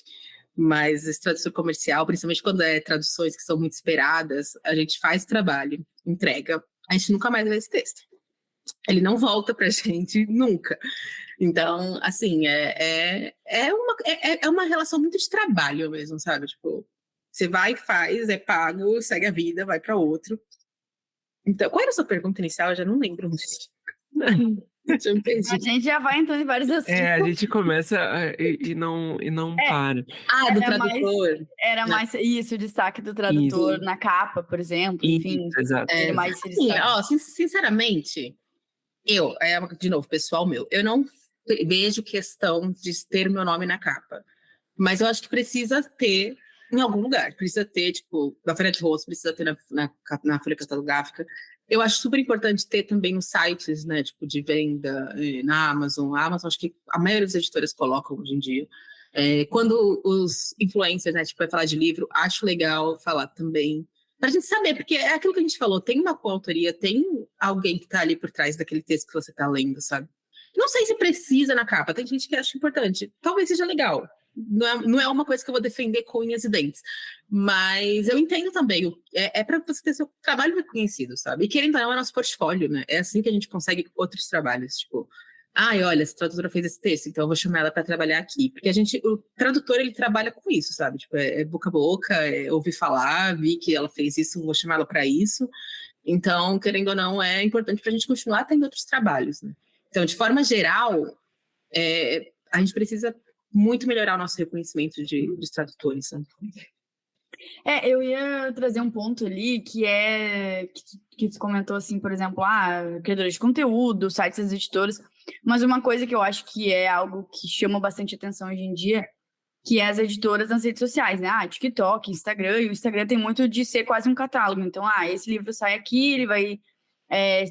Mas esse tradutor comercial, principalmente quando é traduções que são muito esperadas, a gente faz o trabalho, entrega, a gente nunca mais lê esse texto. Ele não volta pra gente nunca. Então, assim, é uma relação muito de trabalho mesmo, sabe? Tipo, você vai, faz, é pago, segue a vida, vai para outro. Então, qual era a sua pergunta inicial? Eu já não lembro. Já me perdi. A gente já vai entrando em vários assuntos. A gente começa e não para. Do tradutor. Era mais isso, o destaque do tradutor Isso. na capa, por exemplo. Enfim, Exato. mais se Sim, destaque. sinceramente, de novo, pessoal meu, eu não vejo questão de ter meu nome na capa. Mas eu acho que precisa ter em algum lugar. Precisa ter, tipo, na Folha de Rosto, precisa ter na Folha Catalográfica. Eu acho super importante ter também nos sites, né, tipo, de venda, na Amazon. A Amazon, acho que a maioria das editoras colocam hoje em dia. Quando os influencers, né, tipo, vai falar de livro, acho legal falar também. Pra gente saber, porque é aquilo que a gente falou, tem uma coautoria, tem alguém que tá ali por trás daquele texto que você tá lendo, sabe? Não sei se precisa na capa, tem gente que acha importante. Talvez seja legal. Não é uma coisa que eu vou defender com unhas e dentes. Mas eu entendo também. É para você ter seu trabalho reconhecido, sabe? E querendo ou não, é nosso portfólio, né? É assim que a gente consegue outros trabalhos. Tipo, olha, essa tradutora fez esse texto, então eu vou chamar ela para trabalhar aqui. Porque o tradutor, ele trabalha com isso, sabe? Tipo, boca a boca, ouvir falar, vi que ela fez isso, vou chamar ela para isso. Então, querendo ou não, é importante para a gente continuar tendo outros trabalhos, né? Então, de forma geral, a gente precisa muito melhorar o nosso reconhecimento de tradutores. Sabe? Eu ia trazer um ponto ali que que tu comentou assim, por exemplo, criadores de conteúdo, sites das editoras, mas uma coisa que eu acho que é algo que chama bastante atenção hoje em dia, que é as editoras nas redes sociais, né? TikTok, Instagram, e o Instagram tem muito de ser quase um catálogo. Então, esse livro sai aqui, ele vai...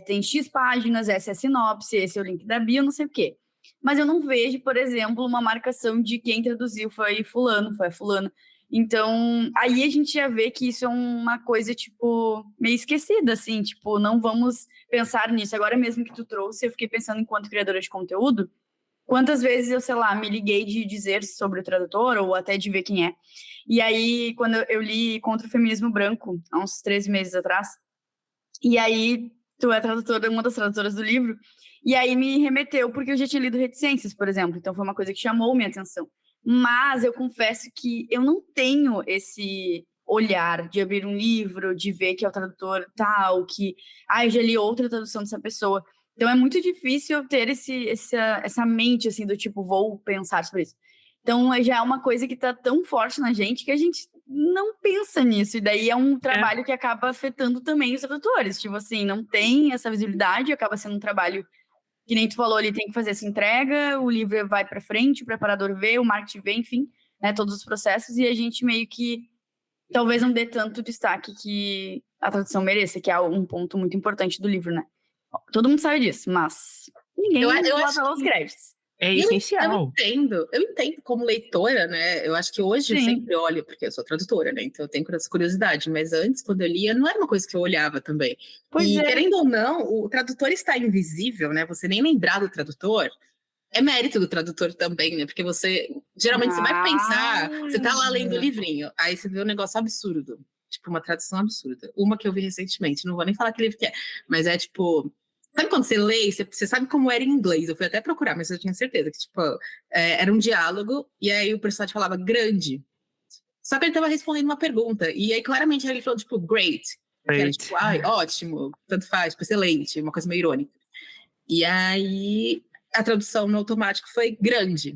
tem X páginas, essa é a sinopse, esse é o link da bio, não sei o quê. Mas eu não vejo, por exemplo, uma marcação de quem traduziu foi fulano, foi a fulana. Então, aí a gente já vê que isso é uma coisa, tipo, meio esquecida, assim, tipo, não vamos pensar nisso. Agora mesmo que tu trouxe, eu fiquei pensando enquanto criadora de conteúdo, quantas vezes eu, sei lá, me liguei de dizer sobre o tradutor ou até de ver quem é. E aí, quando eu li Contra o Feminismo Branco, há uns 3 meses atrás, e aí tu é tradutora, uma das tradutoras do livro, e aí me remeteu, porque eu já tinha lido Reticências, por exemplo, então foi uma coisa que chamou minha atenção. Mas eu confesso que eu não tenho esse olhar de abrir um livro, de ver que é o tradutor tal, que eu já li outra tradução dessa pessoa. Então é muito difícil eu ter essa mente, assim, do tipo, vou pensar sobre isso. Então já é uma coisa que tá tão forte na gente que a gente não pensa nisso. E daí é um trabalho que acaba afetando também os tradutores. Tipo assim, não tem essa visibilidade, acaba sendo um trabalho que nem tu falou, ele tem que fazer essa entrega, o livro vai para frente, o preparador vê, o marketing vê, enfim, né, todos os processos, e a gente meio que talvez não dê tanto destaque que a tradução mereça, que é um ponto muito importante do livro, né? Todo mundo sabe disso, mas ninguém lava os créditos. É essencial. Eu entendo como leitora, né? Eu acho que hoje eu sempre olho, porque eu sou tradutora, né? Então eu tenho essa curiosidade, mas antes, quando eu lia, não era uma coisa que eu olhava também. Querendo ou não, o tradutor está invisível, né? Você nem lembrar do tradutor, é mérito do tradutor também, né? Porque geralmente você vai pensar, você tá lá lendo o livrinho, aí você vê um negócio absurdo, tipo uma tradução absurda. Uma que eu vi recentemente, não vou nem falar que livro que é, mas é tipo... Sabe quando você lê, você sabe como era em inglês? Eu fui até procurar, mas eu tinha certeza que, tipo, era um diálogo, e aí o personagem falava grande. Só que ele estava respondendo uma pergunta, e aí claramente ele falou, tipo, great. Que era, tipo, ótimo, tanto faz, tipo, excelente, uma coisa meio irônica. E aí a tradução no automático foi grande.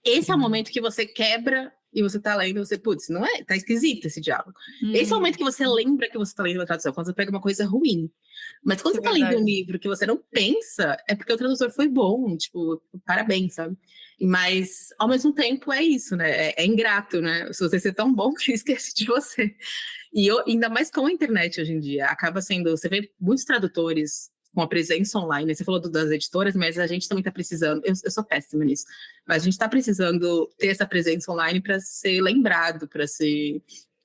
esse é o momento que você quebra e você tá lendo, você, putz, não é? Tá esquisito esse diálogo. Esse é o momento que você lembra que você tá lendo a tradução, quando você pega uma coisa ruim. Mas quando Isso você é tá lendo um verdade. livro que você não pensa, é porque o tradutor foi bom, tipo, parabéns, sabe? Mas, ao mesmo tempo, é isso, né? É ingrato, né? Se você ser tão bom, esquece de você. E ainda mais com a internet hoje em dia, acaba sendo. Você vê muitos tradutores com a presença online. Você falou das editoras, mas a gente também está precisando. Eu sou péssima nisso, mas a gente está precisando ter essa presença online para ser lembrado, para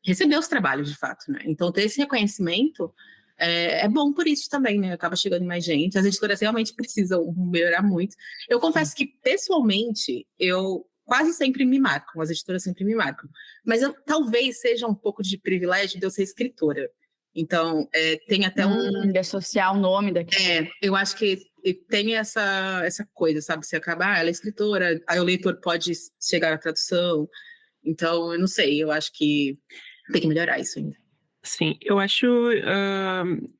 receber os trabalhos de fato, né? Então, ter esse reconhecimento é bom por isso também, né? Acaba chegando mais gente. As editoras realmente precisam melhorar muito. Eu confesso que, pessoalmente, eu quase sempre me marcam, as editoras sempre me marcam. Mas talvez seja um pouco de privilégio de eu ser escritora. Então, tem até De associar o nome daquele. eu acho que tem essa coisa, sabe? Você acaba, ela é escritora, aí o leitor pode chegar à tradução. Então, eu não sei, eu acho que tem que melhorar isso ainda. Sim, eu acho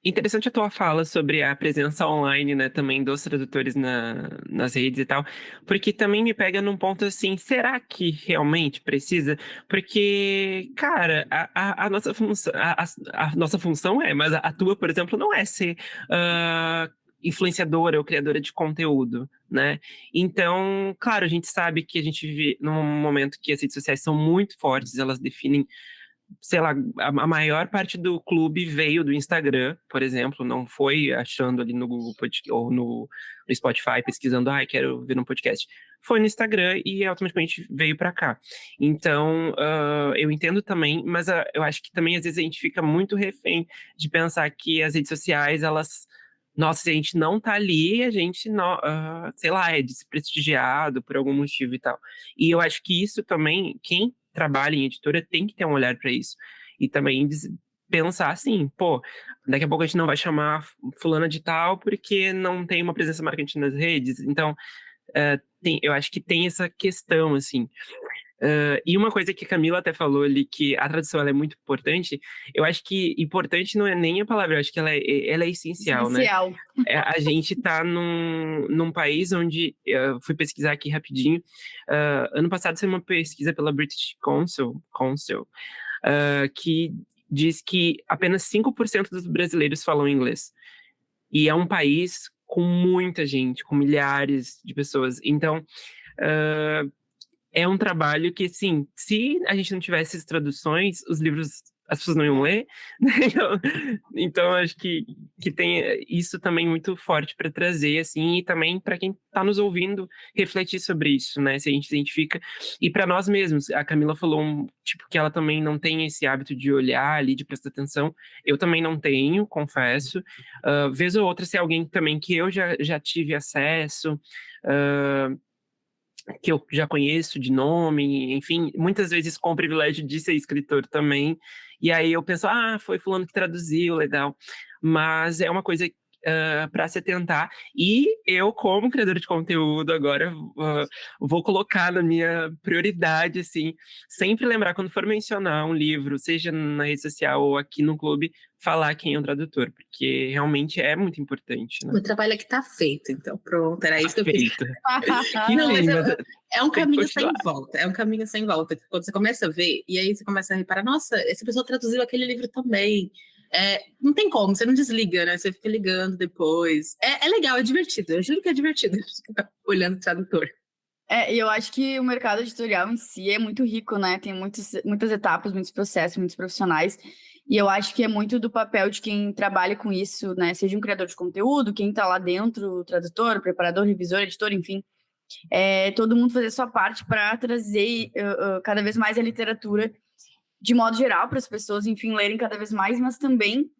interessante a tua fala sobre a presença online, né, também dos tradutores nas redes e tal, porque também me pega num ponto assim, será que realmente precisa? Porque, cara, a nossa função, a nossa função mas a tua, por exemplo, não é ser influenciadora ou criadora de conteúdo, né? Então, claro, a gente sabe que a gente vive num momento que as redes sociais são muito fortes, elas definem, sei lá, a maior parte do clube veio do Instagram, por exemplo, não foi achando ali no Google Podcast ou no Spotify pesquisando, quero ver um podcast. Foi no Instagram e automaticamente veio para cá. Então, eu entendo também, mas eu acho que também às vezes a gente fica muito refém de pensar que as redes sociais, elas. Nossa, se a gente não tá ali, a gente, não, sei lá, é desprestigiado por algum motivo e tal. E eu acho que isso também, quem trabalha em editora tem que ter um olhar para isso. E também pensar assim, pô, daqui a pouco a gente não vai chamar fulana de tal porque não tem uma presença marcante nas redes. Então, eu acho que tem essa questão, assim. E uma coisa que a Camila até falou ali, que a tradução ela é muito importante, eu acho que importante não é nem a palavra, eu acho que ela é essencial, né? Essencial. A gente está num país onde, eu fui pesquisar aqui rapidinho, ano passado saiu uma pesquisa pela British Council que diz que apenas 5% dos brasileiros falam inglês. E é um país com muita gente, com milhares de pessoas. Então, é um trabalho que, assim, se a gente não tivesse essas traduções, os livros, as pessoas não iam ler, né? Então acho que tem isso também muito forte para trazer, assim, e também para quem está nos ouvindo refletir sobre isso, né? Se a gente se identifica, e para nós mesmos. A Camila falou, tipo, que ela também não tem esse hábito de olhar ali, de prestar atenção. Eu também não tenho, confesso. Vez ou outra, se é alguém também que eu já tive acesso, que eu já conheço de nome, enfim, muitas vezes com o privilégio de ser escritor também, e aí eu penso, foi fulano que traduziu, legal, mas é uma coisa para se atentar, e eu, como criador de conteúdo, agora vou colocar na minha prioridade, assim, sempre lembrar, quando for mencionar um livro, seja na rede social ou aqui no clube, falar quem é o tradutor, porque realmente é muito importante, né? O trabalho aqui tá feito, então pronto, era isso que eu queria. Feito. Que Não, mas sim, mas é um tem que caminho sem continuar. volta, é um caminho sem volta. Quando você começa a ver, e aí você começa a reparar, nossa, essa pessoa traduziu aquele livro também. Não tem como, você não desliga, né? Você fica ligando depois. É legal, é divertido, eu juro que é divertido ficar olhando o tradutor. E eu acho que o mercado editorial em si é muito rico, né? Tem muitas etapas, muitos processos, muitos profissionais. E eu acho que é muito do papel de quem trabalha com isso, né? Seja um criador de conteúdo, quem tá lá dentro, tradutor, preparador, revisor, editor, enfim. Todo mundo fazer sua parte para trazer cada vez mais a literatura de modo geral para as pessoas, enfim, lerem cada vez mais, mas também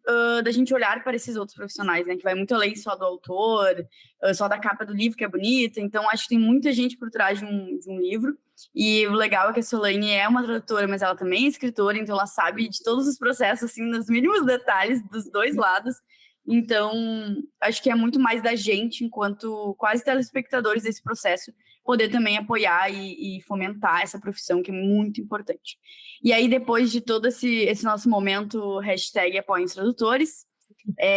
da gente olhar para esses outros profissionais, né? Que vai muito além só do autor, só da capa do livro, que é bonita. Então, acho que tem muita gente por trás de um livro. E o legal é que a Solange é uma tradutora, mas ela também é escritora, então ela sabe de todos os processos, assim, nos mínimos detalhes dos dois lados. Então, acho que é muito mais da gente, enquanto quase telespectadores desse processo, poder também apoiar e fomentar essa profissão, que é muito importante. E aí, depois de todo esse nosso momento, #apoiem os tradutores,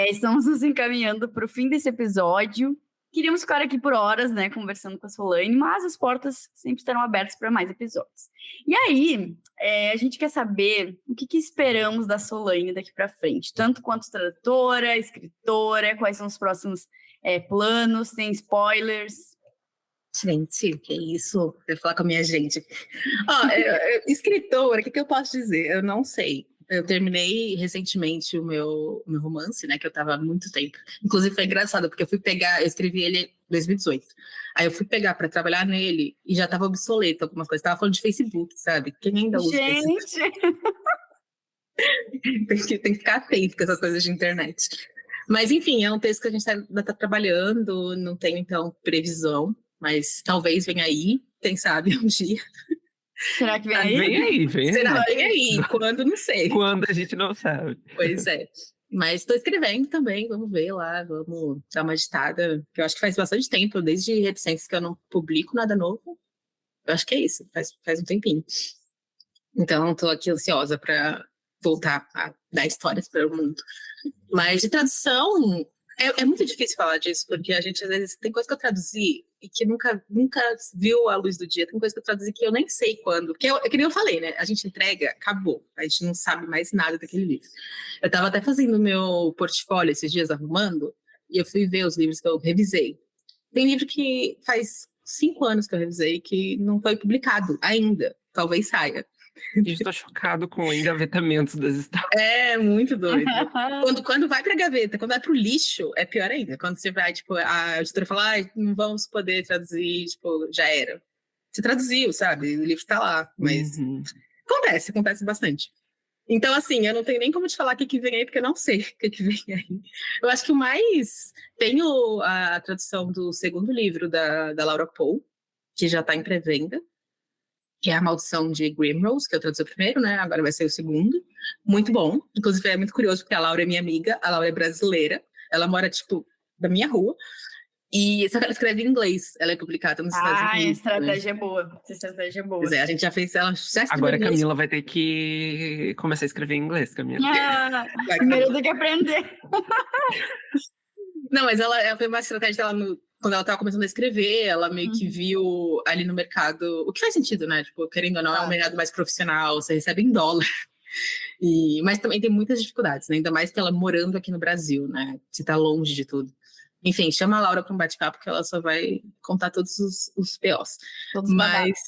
estamos nos encaminhando para o fim desse episódio. Queríamos ficar aqui por horas, né, conversando com a Solange, mas as portas sempre estarão abertas para mais episódios. E aí, a gente quer saber o que esperamos da Solange daqui para frente, tanto quanto tradutora, escritora, quais são os próximos planos, tem spoilers. Gente, que isso? Eu vou falar com a minha gente. Escritora, o que eu posso dizer? Eu não sei. Eu terminei recentemente o meu romance, né? Que eu tava há muito tempo. Inclusive foi engraçado, porque eu escrevi ele em 2018. Aí eu fui pegar para trabalhar nele e já tava obsoleto algumas coisas. Tava falando de Facebook, sabe? Quem ainda usa Facebook? Tem que ficar atento com essas coisas de internet. Mas enfim, é um texto que a gente ainda tá trabalhando, não tem então previsão, mas talvez venha aí, quem sabe um dia. Será que vem aí? Vem aí. Será? Vem aí. Quando, não sei. Quando a gente não sabe. Pois é. Mas estou escrevendo também, vamos ver lá, vamos dar uma ditada. Que eu acho que faz bastante tempo, desde Reticências, que eu não publico nada novo. Eu acho que é isso, faz um tempinho. Então, estou aqui ansiosa para voltar a dar histórias para o mundo. Mas de tradução, é muito difícil falar disso, porque a gente, às vezes, tem coisa que eu traduzi e que nunca viu a luz do dia. Tem coisa que eu traduzi que eu nem sei quando. Que nem eu falei, né? A gente entrega, acabou. A gente não sabe mais nada daquele livro. Eu estava até fazendo meu portfólio esses dias, arrumando, e eu fui ver os livros que eu revisei. Tem livro que faz 5 anos que eu revisei, que não foi publicado ainda. Talvez saia. Estou chocado com o engavetamento das histórias. É muito doido. Quando vai pra gaveta, quando vai pro lixo, é pior ainda. Quando você vai, tipo, a editora fala, não vamos poder traduzir, tipo, já era. Você traduziu, sabe? O livro tá lá, mas acontece bastante. Então, assim, eu não tenho nem como te falar o que vem aí, porque eu não sei o que vem aí. Eu acho que o mais... Tenho a tradução do 2º livro da Laura Poe, que já tá em pré-venda, que é A Maldição de Grimrose, que eu traduzi o primeiro, né? Agora vai ser o 2º. Muito bom. Inclusive, é muito curioso, porque a Laura é minha amiga, a Laura é brasileira, ela mora, tipo, da minha rua, e só que ela escreve em inglês, ela é publicada nos Estados Unidos. A estratégia é boa, essa estratégia é boa. Pois é, a gente já fez, ela já escreveu. Agora a Camila vai ter que começar a escrever em inglês, Camila. Primeiro tem que aprender. Não, mas ela foi uma estratégia dela quando ela estava começando a escrever, ela meio que viu ali no mercado, o que faz sentido, né? Tipo, querendo ou não, é um mercado mais profissional, você recebe em dólar. Mas também tem muitas dificuldades, né? Ainda mais que ela morando aqui no Brasil, né? Você tá longe de tudo. Enfim, chama a Laura para um bate-papo, que ela só vai contar todos os POs. Mas...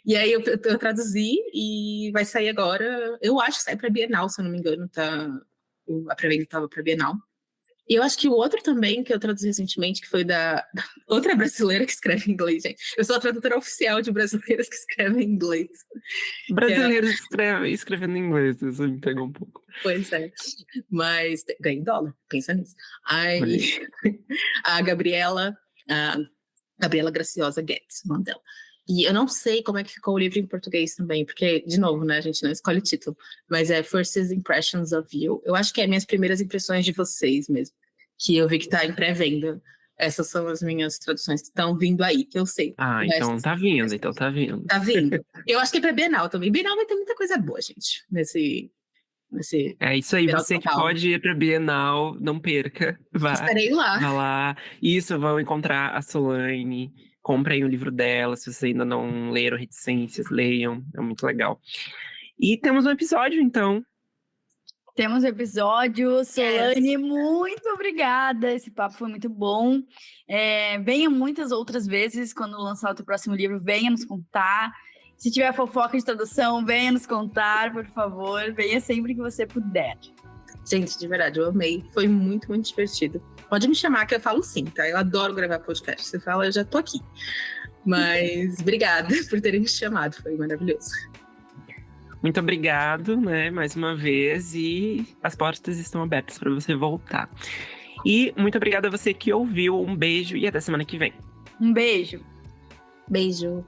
E aí eu traduzi e vai sair agora, eu acho que sai para Bienal, se eu não me engano, a pré-venda estava para Bienal. E eu acho que o outro também, que eu traduzi recentemente, que foi da outra brasileira que escreve em inglês, gente. Eu sou a tradutora oficial de brasileiras que escrevem em inglês. Brasileiros escrevendo em inglês, isso me pegou um pouco. Pois é. Mas ganhei dólar, pensa nisso. Aí, a Gabriela Graciosa Guedes, o nome dela. E eu não sei como é que ficou o livro em português também, porque, de novo, né, a gente não escolhe título, mas é First Impressions of You. Eu acho que é Minhas Primeiras Impressões de Vocês mesmo, que eu vi que tá em pré-venda. Essas são as minhas traduções que estão vindo aí, que eu sei. Então tá vindo. Tá vindo. Eu acho que é pra Bienal também. Bienal vai ter muita coisa boa, gente, nesse é isso aí, Bienal você que pode ir pra Bienal, não perca. Estarei lá. Vai lá. Isso, vão encontrar a Solange. Comprem o livro dela, se vocês ainda não leram Reticências, leiam, é muito legal. E temos um episódio, então. Temos um episódio. Solange, muito obrigada. Esse papo foi muito bom. Venha muitas outras vezes quando lançar o teu próximo livro, venha nos contar. Se tiver fofoca de tradução, venha nos contar, por favor. Venha sempre que você puder. Gente, de verdade, eu amei. Foi muito, muito divertido. Pode me chamar que eu falo sim, tá? Eu adoro gravar podcast. Você fala, eu já tô aqui. Mas obrigada por terem me chamado. Foi maravilhoso. Muito obrigado, né, mais uma vez. E as portas estão abertas para você voltar. E muito obrigada a você que ouviu. Um beijo e até semana que vem. Um beijo. Beijo.